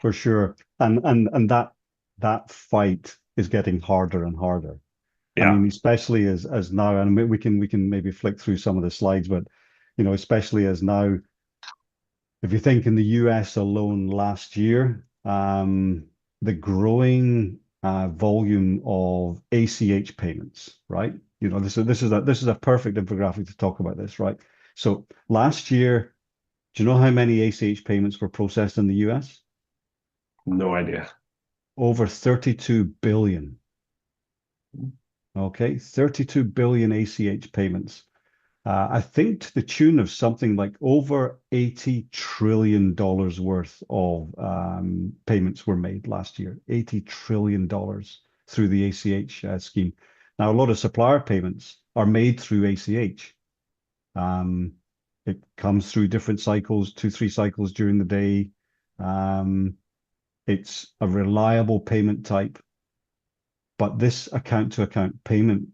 for sure. And that fight is getting harder and harder. I Yeah. mean, especially as now, and we can maybe flick through some of the slides, but especially as now, if you think in the US alone last year, the growing volume of ACH payments, right? This is a perfect infographic to talk about this, right? So last year, do you know how many ACH payments were processed in the US? No idea. Over 32 billion. Okay, 32 billion ACH payments. I think to the tune of something like over $80 trillion worth of payments were made last year. $80 trillion through the ACH scheme. Now, a lot of supplier payments are made through ACH. Um, it comes through different cycles, two, three cycles during the day. Um, it's a reliable payment type. But this account-to-account payment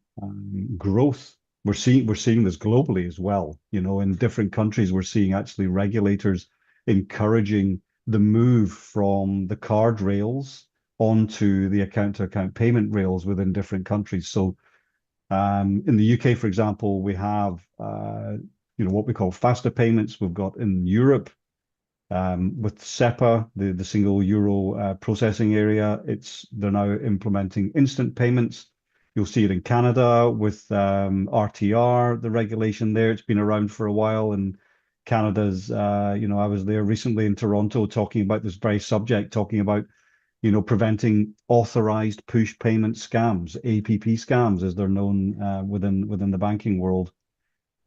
growth, we're seeing this globally as well. In different countries, we're seeing actually regulators encouraging the move from the card rails onto the account-to-account payment rails within different countries. So in the UK, for example, we have what we call faster payments. We've got in Europe with SEPA, the single euro processing area, they're now implementing instant payments. You'll see it in Canada with RTR, the regulation there. It's been around for a while, and Canada's, I was there recently in Toronto talking about this very subject, talking about, preventing authorized push payment scams, APP scams, as they're known within the banking world.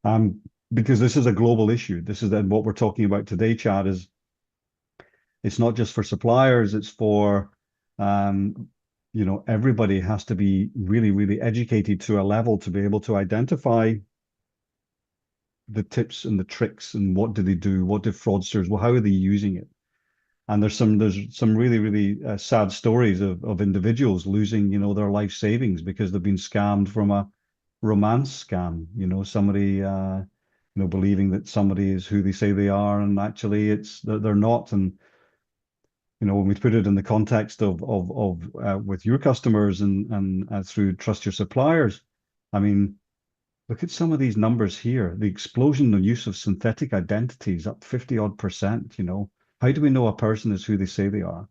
Um, because this is a global issue. This is what we're talking about today, Chad, is it's not just for suppliers, it's for um, everybody has to be really, really educated to a level to be able to identify the tips and the tricks and what do they do, what do fraudsters, well, how are they using it? And there's some really, really sad stories of individuals losing, their life savings because they've been scammed from a romance scam, somebody believing that somebody is who they say they are, and actually they're not. And when we put it in the context of with your customers and through trust your suppliers, I mean, look at some of these numbers here. The explosion in use of synthetic identities up 50 odd percent, How do we know a person is who they say they are?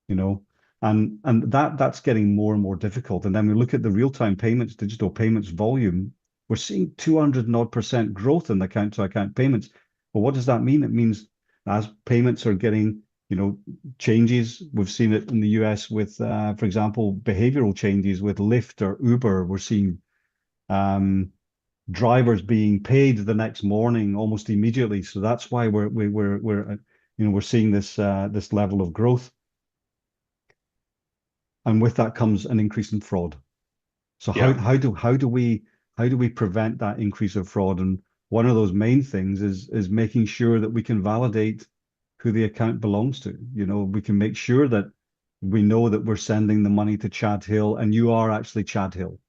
You know? And that's getting more and more difficult. And then we look at the real-time payments, digital payments volume, we're seeing 200 odd percent growth in account-to-account payments. Well, what does that mean? It means as payments are getting, changes, we've seen it in the US with, for example, behavioral changes with Lyft or Uber. We're seeing um, drivers being paid the next morning almost immediately. So that's why we're seeing this level of growth, and with that comes an increase in fraud. So how Yeah. how do how do we prevent that increase of fraud? And one of those main things is making sure that we can validate who the account belongs to. We can make sure that we know that we're sending the money to Chad Hill and you are actually Chad Hill.